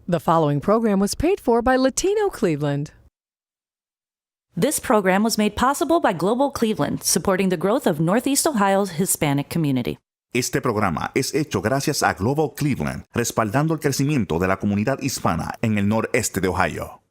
The following program was paid for by Latino Cleveland. This program was made possible by Global Cleveland, supporting the growth of Northeast Ohio's Hispanic community. Este programa es hecho gracias a Global Cleveland, respaldando el crecimiento de la comunidad hispana en el noreste de Ohio.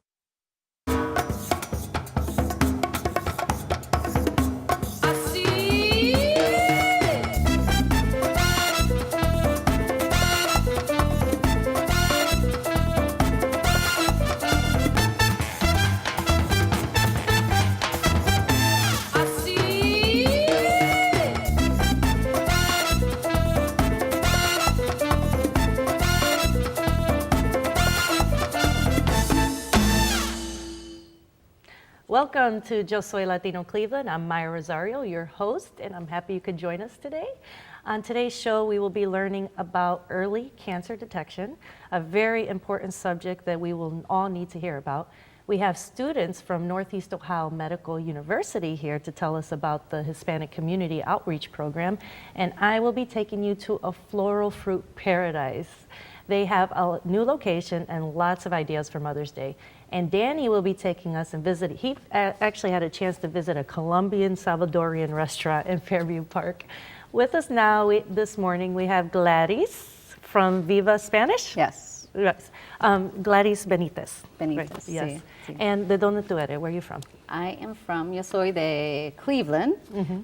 Welcome to Yo Soy Latino Cleveland. I'm Myra Rosario, your host, and I'm happy you could join us today. On today's show, we will be learning about early cancer detection, a very important subject that we will all need to hear about. We have students from Northeast Ohio Medical University here to tell us about the Hispanic Community Outreach Program, and I will be taking you to a floral fruit paradise. They have a new location and lots of ideas for Mother's Day. And Danny will be taking us and visit. He actually had a chance to visit a Colombian Salvadorian restaurant in Fairview Park. With us now this morning, we have Gladys from Viva Spanish. Yes. Gladys Benitez. Benitez, right. Yes. Sí. And ¿de dónde tú eres? Where are you from? I am from, yo soy de Cleveland,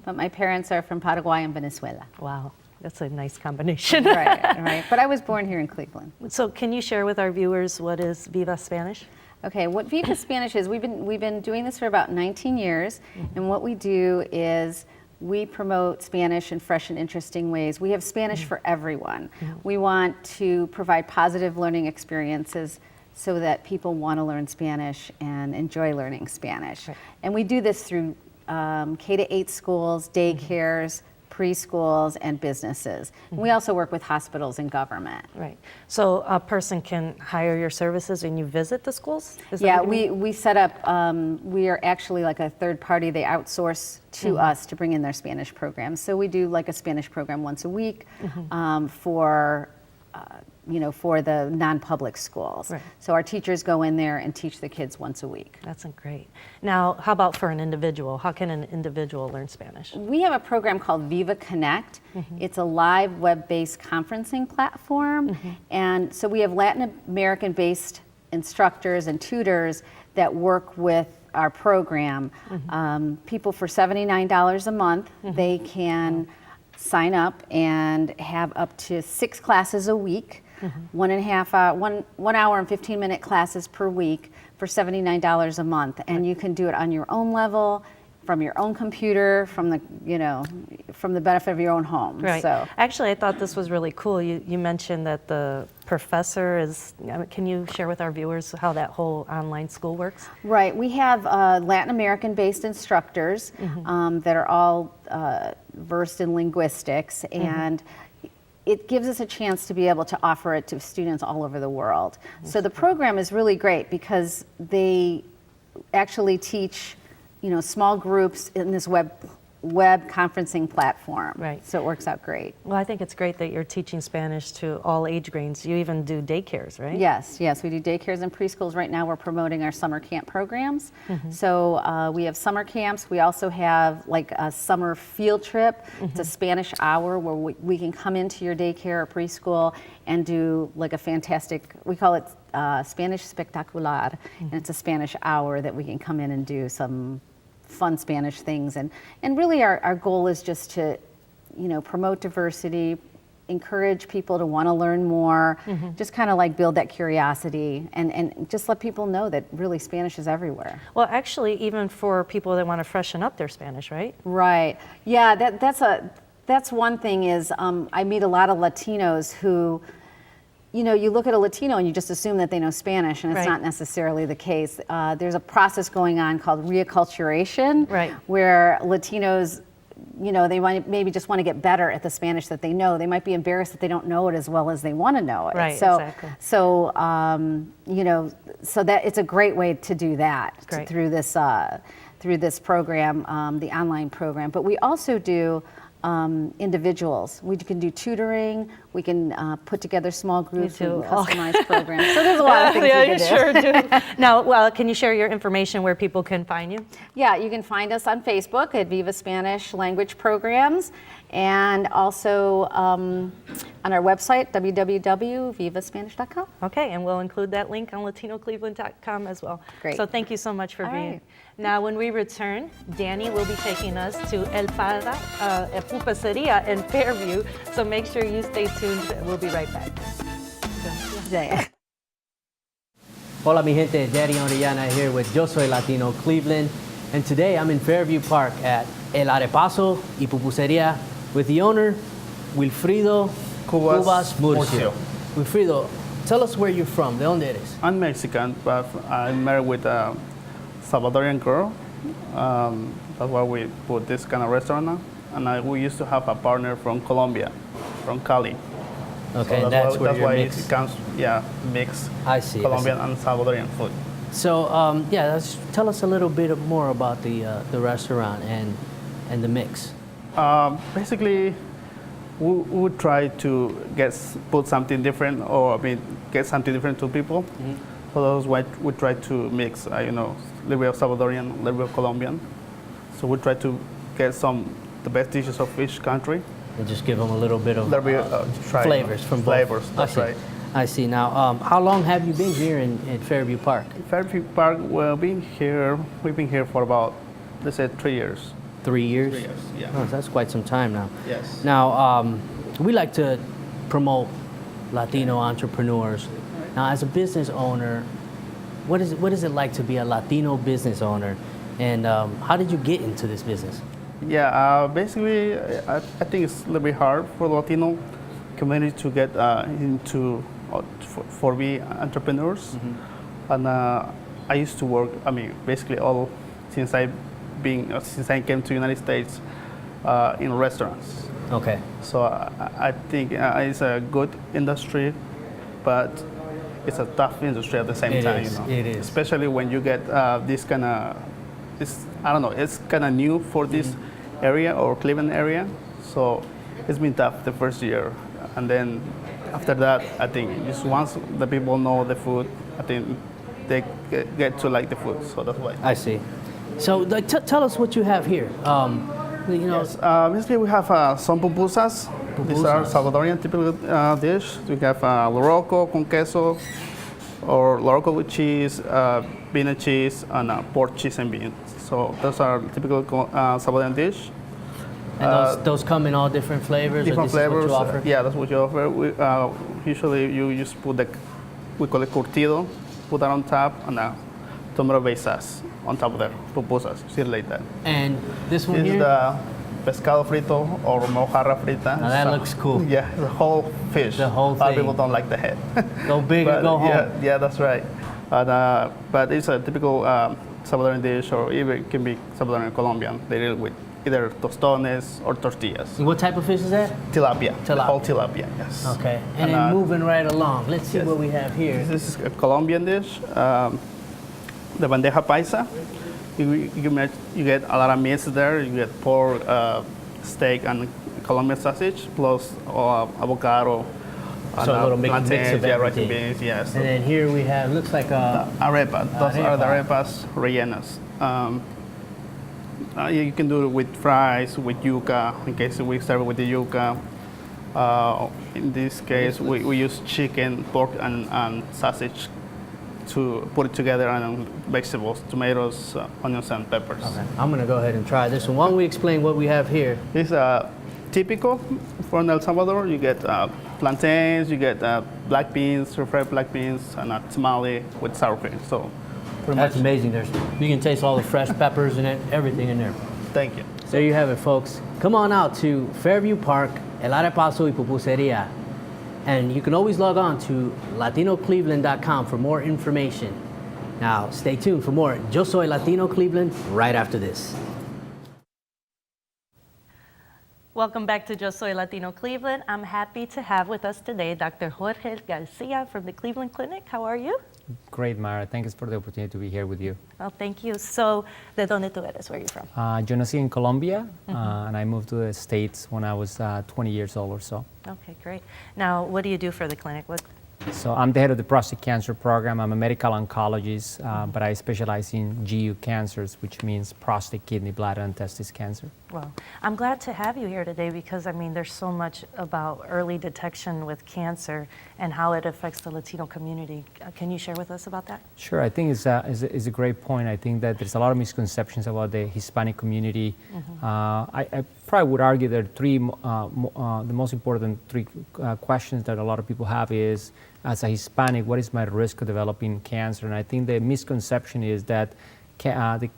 but my parents are from Paraguay and Venezuela. Wow. That's a nice combination. Right. But I was born here in Cleveland. So can you share with our viewers what is Viva Spanish? Okay, what Viva Spanish is, we've been doing this for about 19 years, and what we do is we promote Spanish in fresh and interesting ways. We have Spanish for everyone. We want to provide positive learning experiences so that people want to learn Spanish and enjoy learning Spanish. Right. And we do this through K-8 schools, daycares, preschools, and businesses. We also work with hospitals and government. Right. So a person can hire your services and you visit the schools? Yeah, we set up, we are actually like a third party. They outsource to us to bring in their Spanish programs. So we do like a Spanish program once a week for the non-public schools. Right. So our teachers go in there and teach the kids once a week. That's great. Now, how about for an individual? How can an individual learn Spanish? We have a program called Viva Connect. It's a live web-based conferencing platform. And so we have Latin American-based instructors and tutors that work with our program. People for $79 a month, they can sign up and have up to 6 classes a week. 1 hour and 15-minute classes per week for $79 a month, and you can do it on your own level, from your own computer, from the benefit of your own home. Right. So actually, I thought this was really cool. You mentioned that the professor is. Can you share with our viewers how that whole online school works? Right. We have Latin American-based instructors that are all versed in linguistics, and it gives us a chance to be able to offer it to students all over the world. So the program is really great because they actually teach, small groups in this web conferencing platform. Right. So it works out great. Well, I think it's great that you're teaching Spanish to all age grades. You even do daycares, right? Yes, we do daycares and preschools. Right now we're promoting our summer camp programs. So we have summer camps. We also have like a summer field trip. It's a Spanish hour where we can come into your daycare or preschool and do like a fantastic, we call it Spanish Spectacular, and it's a Spanish hour that we can come in and do some fun Spanish things, and really our goal is just to promote diversity, encourage people to want to learn more, just kind of like build that curiosity and just let people know that really Spanish is everywhere. Well, actually, even for people that want to freshen up their Spanish, right? Right. Yeah, that's one thing is I meet a lot of Latinos who, you look at a Latino and you just assume that they know Spanish, and it's not necessarily the case. There's a process going on called reacculturation, where Latinos, they might maybe just want to get better at the Spanish that they know. They might be embarrassed that they don't know it as well as they want to know it. Right, so, exactly. So, so that it's a great way to do that through this program, the online program. But we also do individuals. We can do tutoring. We can put together small groups too. and customize programs. So there's a lot of things we can you do. sure do. Now, well, can you share your information where people can find you? Yeah, you can find us on Facebook at Viva Spanish Language Programs, and also on our website, www.vivaspanish.com. Okay, and we'll include that link on latinocleveland.com as well. Great. So thank you so much for All being. right. Now, when we return, Danny will be taking us to Arepaso Y Pupuseria in Fairview. So make sure you stay tuned. We'll be right back. Yeah. Hola mi gente, Daddy Orellana here with Yo Soy Latino Cleveland, and today I'm in Fairview Park at El Arepaso Y Pupuseria with the owner, Wilfrido Cubas Murcio. Wilfrido, tell us where you're from, ¿de dónde eres? I'm Mexican, but I'm married with a Salvadorian girl. That's why we put this kind of restaurant now. And we used to have a partner from Colombia, from Cali. Okay, So that's where you're why mixed. it comes, mix I see. Colombian and Salvadorian food. So, tell us a little bit more about the restaurant and the mix. Basically, we would try to put something different, get something different to people. Mm-hmm. So that's why we try to mix, a little bit of Salvadorian, a little bit of Colombian. So we try to get the best dishes of each country. And just give them a little bit of flavors from both. Flavors, that's right. I see. Now, how long have you been here in Fairview Park? Fairview Park, we've been here for about, let's say, 3 years. 3 years? 3 years, yeah. Oh, that's quite some time now. Yes. Now, we like to promote Latino entrepreneurs. Now, as a business owner, what is it like to be a Latino business owner? And how did you get into this business? Yeah, basically, I think it's a little bit hard for the Latino community to get into for be entrepreneurs. Mm-hmm. And I used to work. Basically since I came to the United States in restaurants. Okay. So I think it's a good industry, but it's a tough industry at the same time. It is. Especially when you get this kind of. It's kind of new for this area or Cleveland area, so it's been tough the first year, and then after that, I think just once the people know the food, I think they get to like the food. So that's why. I see. So tell us what you have here. Yes, basically we have some pupusas. These are Salvadorian typical dish. We have loroco con queso, or loroco with cheese, bean and cheese, and pork cheese and beans. So those are typical Salvadorian dish. And those come in all different flavors? Different flavors. Is what you offer? Yeah, that's what you offer. Usually you just put we call it curtido, put that on top, and tomato-based sauce on top of the pupusas. See it like that. And this one This here? is the pescado frito or mojarra frita. Now that looks cool. Yeah, the whole fish. The whole A lot of thing. people don't like the head. Go big or go home. Yeah, that's right. But it's a typical Salvadoran dish, or even it can be Salvadoran Colombian. They deal with either tostones or tortillas. And what type of fish is that? Tilapia. The Tilapia. whole tilapia, yes. Okay. And then moving right along, let's see yes. what we have here. This is a Colombian dish, the bandeja paisa. You get a lot of meats there. You get pork, steak, and Colombian sausage, plus avocado. So a little mix of rice everything. and beans, yes. And then here we have, looks like a... Arepa. Those are the Arepa. arepas rellenas. You can do it with fries, with yuca, in case we serve with the yuca. In this case, we use chicken, pork, and sausage to put it together, and vegetables, tomatoes, onions, and peppers. Okay. I'm going to go ahead and try this one. Why don't we explain what we have here? It's typical from El Salvador. You get plantains, you get black beans, refried black beans, and a tamale with sour cream. So pretty That's much. amazing. You can taste all the fresh peppers and everything in there. Thank you. There you have it, folks. Come on out to Fairview Park, El Arepaso Y Pupuseria. And you can always log on to latinocleveland.com for more information. Now, stay tuned for more Yo Soy Latino Cleveland right after this. Welcome back to Yo Soy Latino Cleveland. I'm happy to have with us today Dr. Jorge Garcia from the Cleveland Clinic. How are you? Great, Myra. Thanks for the opportunity to be here with you. Well, thank you. So, ¿de dónde tú eres? Where are you from? Yo nací in Colombia, and I moved to the States when I was 20 years old or so. Okay, great. Now, what do you do for the clinic? So I'm the head of the prostate cancer program. I'm a medical oncologist, but I specialize in GU cancers, which means prostate, kidney, bladder, and testis cancer. Well, I'm glad to have you here today because, I mean, there's so much about early detection with cancer and how it affects the Latino community. Can you share with us about that? Sure, I think it's a great point. I think that there's a lot of misconceptions about the Hispanic community. I probably would argue there are the most important three questions that a lot of people have is, as a Hispanic, what is my risk of developing cancer? And I think the misconception is that the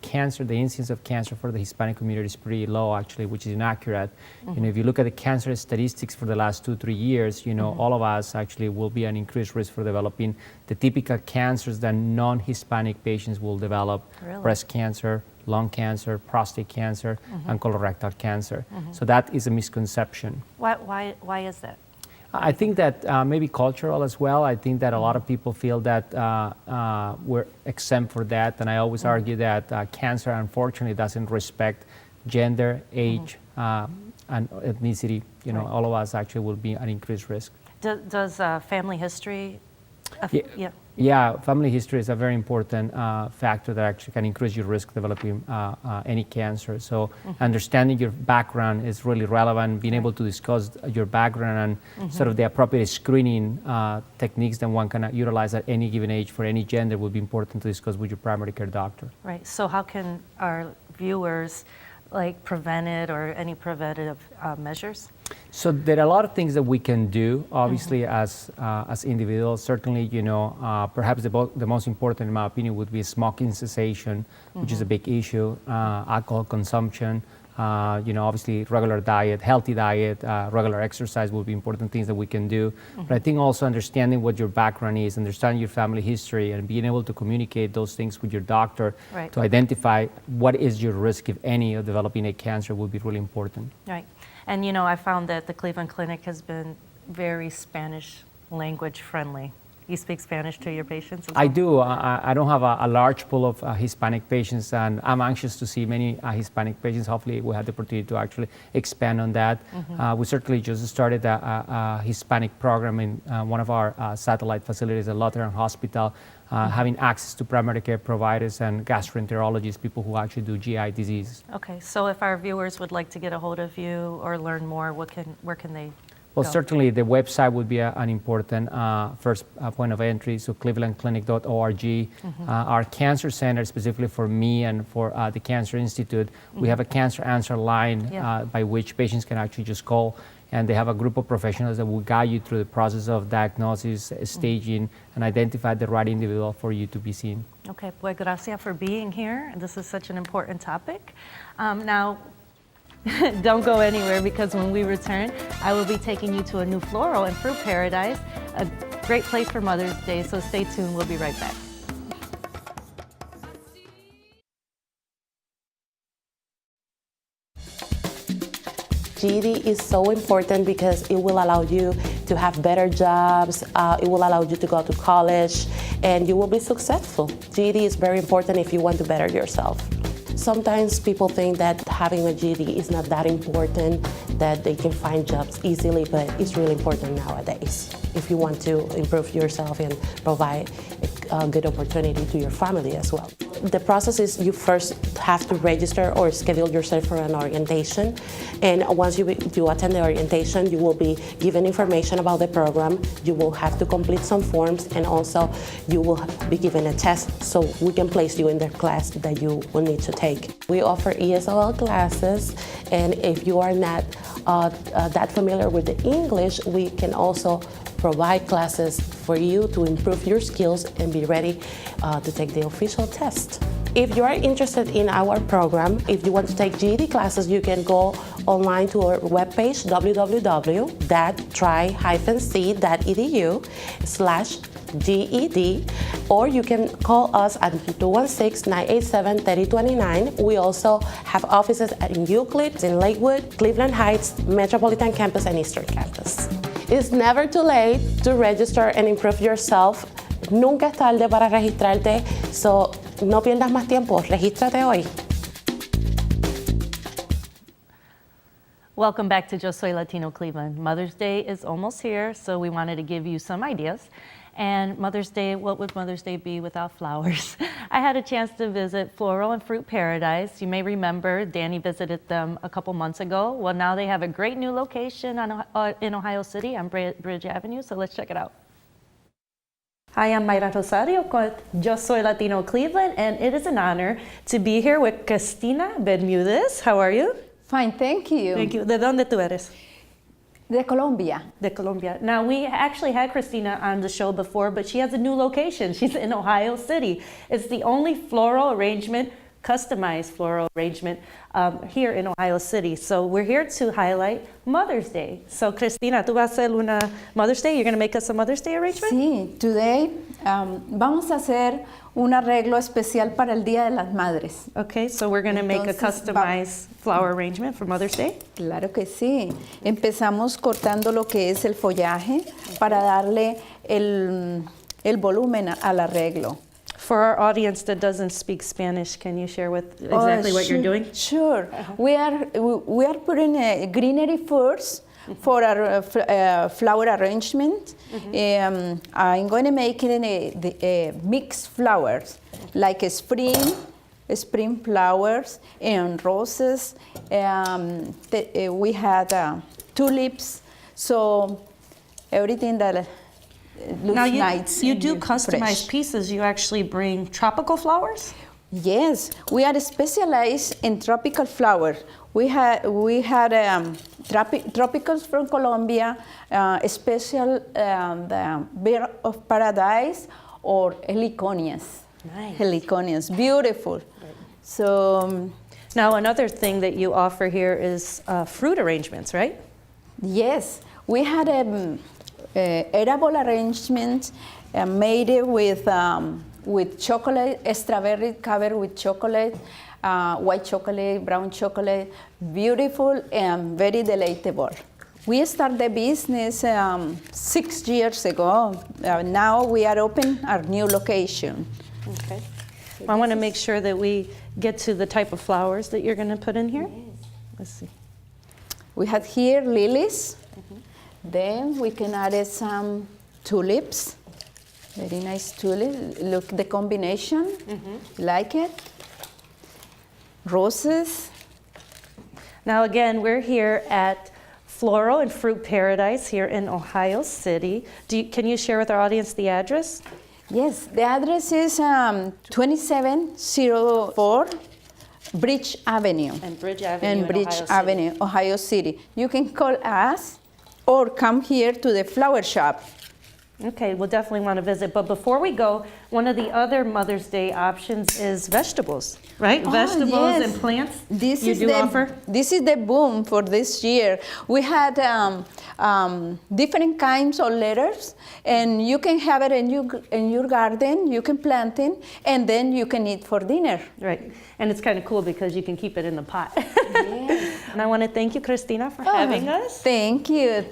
incidence of cancer for the Hispanic community is pretty low, actually, which is inaccurate. You know, if you look at the cancer statistics for the last 2-3 years, you know, all of us actually will be an increased risk for developing the typical cancers that non-Hispanic patients will develop: breast cancer, lung cancer, prostate cancer, and colorectal cancer. So that is a misconception. Why is that? I think that maybe cultural as well. I think that a lot of people feel that we're exempt for that, and I always argue that cancer unfortunately doesn't respect gender, age, and ethnicity. You know, all of us actually will be an increased risk. Does family history? Yeah, family history is a very important factor that actually can increase your risk of developing any cancer. So understanding your background is really relevant. Being able to discuss your background and sort of the appropriate screening techniques that one can utilize at any given age for any gender would be important to discuss with your primary care doctor. Right. So how can our viewers prevent it, or any preventative measures? So there are a lot of things that we can do, obviously, as individuals. Certainly, you know, perhaps the most important, in my opinion, would be smoking cessation, which is a big issue, alcohol consumption, you know, obviously regular diet, healthy diet, regular exercise would be important things that we can do. But I think also understanding what your background is, understanding your family history, and being able to communicate those things with your doctor to identify what is your risk, if any, of developing a cancer would be really important. Right. And, you know, I found that the Cleveland Clinic has been very Spanish language friendly. You speak Spanish to your patients as well? I do. I don't have a large pool of Hispanic patients, and I'm anxious to see many Hispanic patients. Hopefully we'll have the opportunity to actually expand on that. We certainly just started a Hispanic program in one of our satellite facilities at Lorain Hospital, having access to primary care providers and gastroenterologists, people who actually do GI disease. Okay, so if our viewers would like to get a hold of you or learn more, where can they Well, go? certainly the website would be an important first point of entry, so clevelandclinic.org. Our cancer center, specifically for me and for the Cancer Institute, we have a cancer answer line by which patients can actually just call, and they have a group of professionals that will guide you through the process of diagnosis, staging, and identify the right individual for you to be seen. Okay, well, gracias for being here. This is such an important topic. Now, don't go anywhere, because when we return, I will be taking you to a new floral and fruit paradise, a great place for Mother's Day, so stay tuned. We'll be right back. GED is so important because it will allow you to have better jobs, it will allow you to go to college, and you will be successful. GED is very important if you want to better yourself. Sometimes people think that having a GED is not that important, that they can find jobs easily, but it's really important nowadays if you want to improve yourself and provide a good opportunity to your family as well. The process is you first have to register or schedule yourself for an orientation, and once you attend the orientation, you will be given information about the program, you will have to complete some forms, and also you will be given a test so we can place you in the class that you will need to take. We offer ESOL classes, and if you are not that familiar with the English, we can also provide classes for you to improve your skills and be ready to take the official test. If you are interested in our program, if you want to take GED classes, you can go online to our webpage, www.try-c.edu/GED, or you can call us at 216-987-3029. We also have offices in Euclid, in Lakewood, Cleveland Heights, Metropolitan Campus, and Eastern Campus. It's never too late to register and improve yourself. Nunca es tarde para registrarte, so no pierdas más tiempo. Regístrate hoy. Welcome back to Yo Soy Latino Cleveland. Mother's Day is almost here, so we wanted to give you some ideas. And Mother's Day, what would Mother's Day be without flowers? I had a chance to visit Floral and Fruit Paradise. You may remember Danny visited them a couple months ago. Well, now they have a great new location in Ohio City on Bridge Avenue, so let's check it out. Hi, I'm Myra Rosario with Yo Soy Latino Cleveland, and it is an honor to be here with Cristina Bermudez. How are you? Fine, thank you. Thank you. ¿De dónde tú eres? De Colombia. De Colombia. Now, we actually had Cristina on the show before, but she has a new location. She's in Ohio City. It's the only floral arrangement, customized floral arrangement here in Ohio City. So we're here to highlight Mother's Day. So, Cristina, ¿tú vas a hacer una Mother's Day? You're going to make us a Mother's Day arrangement? Sí, today vamos a hacer un arreglo especial para el Día de las Madres. Okay, so we're going to make a customized flower arrangement for Mother's Day? Claro que sí. Empezamos cortando lo que es el follaje para darle el volumen al arreglo. For our audience that doesn't speak Spanish, can you share exactly what you're doing? Sure. We are putting a greenery first for our flower arrangement. I'm going to make it a mixed flowers, like spring flowers and roses. We had tulips, so everything that looks now nice. You do fresh. customized pieces. You actually bring tropical flowers? Yes, we are specialized in tropical flowers. We had tropicals from Colombia, special the Bird of Paradise or heliconias. Nice. Heliconias, beautiful. Right. So now another thing that you offer here is fruit arrangements, right? Yes, we had edible arrangement made with chocolate, strawberry covered with chocolate, white chocolate, brown chocolate, beautiful and very delectable. We started the business 6 years ago. Now we are open our new location. Okay. Well, I want to make sure that we get to the type of flowers that you're going to put in here. Yes. Let's see. We have here lilies. Then we can add some tulips. Very nice tulip. Look the combination. Like it? Roses. Now again, we're here at Floral and Fruit Paradise here in Ohio City. Can you share with our audience the address? Yes, the address is 2704 Bridge Avenue. And Bridge Avenue Ohio City. You can call us or come here to the flower shop. Okay, we'll definitely want to visit. But before we go, one of the other Mother's Day options is vegetables, right? Vegetables yes. and plants. This you is do offer? This is the boom for this year. We had different kinds of lettuce, and you can have it in your garden. You can plant it, and then you can eat for dinner. Right, and it's kind of cool because you can keep it in the pot. Yes. And I want to thank you, Cristina, for having us. Thank you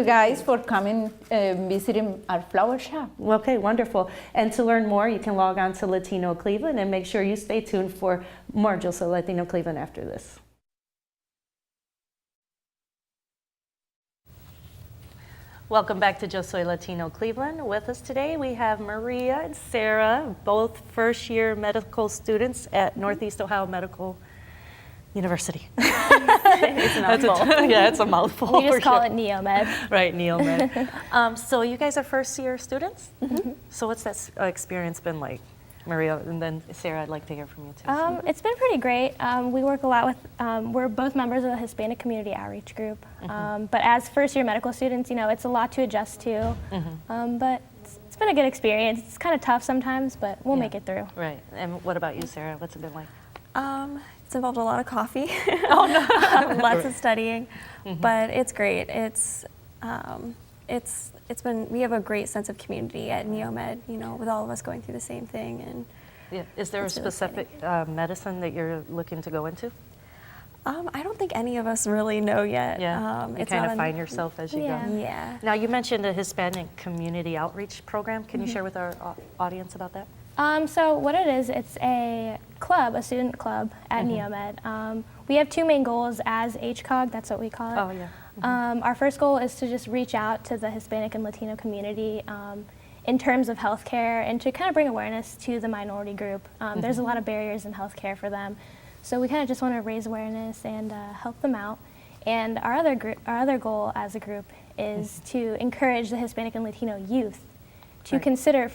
guys for coming visiting our flower shop. Okay, wonderful. And to learn more, you can log on to Latino Cleveland and make sure you stay tuned for more Yo Soy Latino Cleveland after this. Welcome back to Yo Soy Latino Cleveland. With us today, we have Maria and Sarah, both first-year medical students at Northeast Ohio Medical University. It's a mouthful. It's a mouthful. We just call it Neomed. Right, Neomed. So you guys are first-year students? So what's that experience been like? Maria, and then Sarah, I'd like to hear from you too. It's been pretty great. We work a lot with, we're both members of the Hispanic Community Outreach Group. But as first-year medical students, it's a lot to adjust to. But it's been a good experience. It's kind of tough sometimes, but we'll make it through. Right. And what about you, Sarah? What's it been like? It's involved a lot of coffee. Oh, no. Lots of studying. But it's great. It's we have a great sense of community at Neomed, you know, with all of us going through the same thing. And Yeah. Is there a it's really specific medicine that you're looking to go into? I don't think any of us really know yet. Yeah, you it's kind not of an- find yourself as you Yeah. go. Yeah. Now, you mentioned a Hispanic community outreach program. Can you share with our audience about that? So what it is, it's a club, a student club at Neomed. We have two main goals as HCOG, that's what we call it. Oh, yeah. Our first goal is to just reach out to the Hispanic and Latino community in terms of healthcare and to kind of bring awareness to the minority group. There's a lot of barriers in healthcare for them. So we kind of just want to raise awareness and help them out. And our other goal as a group is to encourage the Hispanic and Latino youth to consider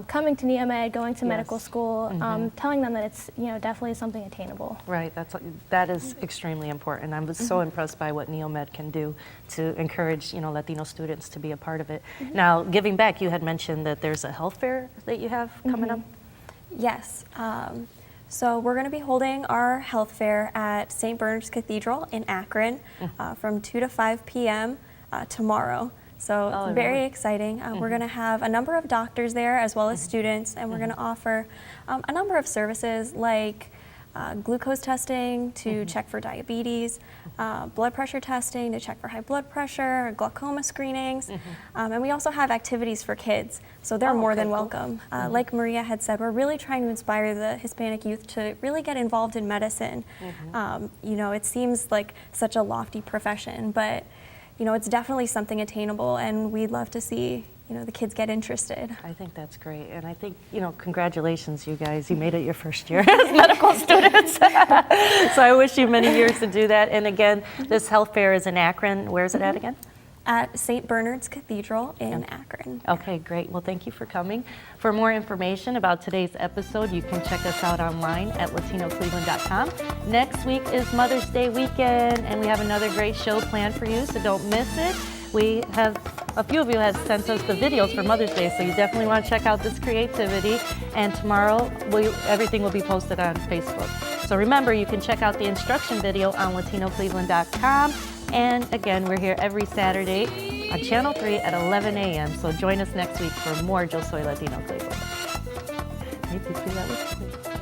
coming to Neomed, going to medical school, telling them that it's definitely something attainable. Right, that is extremely important. I was so impressed by what Neomed can do to encourage Latino students to be a part of it. Now, giving back, you had mentioned that there's a health fair that you have coming up. Yes. So we're going to be holding our health fair at St. Bernard's Cathedral in Akron from 2 to 5 p.m. Tomorrow. So it's very exciting. We're going to have a number of doctors there as well as students, and we're going to offer a number of services like glucose testing to check for diabetes, blood pressure testing to check for high blood pressure, glaucoma screenings, and we also have activities for kids, so they're more than welcome. Like Maria had said, we're really trying to inspire the Hispanic youth to really get involved in medicine. It seems like such a lofty profession, but it's definitely something attainable, and we'd love to see the kids get interested. I think that's great, and I think congratulations, you guys. You made it your first year as medical students. So I wish you many years to do that. And again, this health fair is in Akron. Where is it at again? At St. Bernard's Cathedral in Akron. Okay, great. Well, thank you for coming. For more information about today's episode, you can check us out online at latinocleveland.com. Next week is Mother's Day weekend, and we have another great show planned for you, so don't miss it. A few of you have sent us the videos for Mother's Day, so you definitely want to check out this creativity. And tomorrow, everything will be posted on Facebook. So remember, you can check out the instruction video on latinocleveland.com. And again, we're here every Saturday on Channel 3 at 11 a.m. So join us next week for more Yo Soy Latino Cleveland. Maybe see that was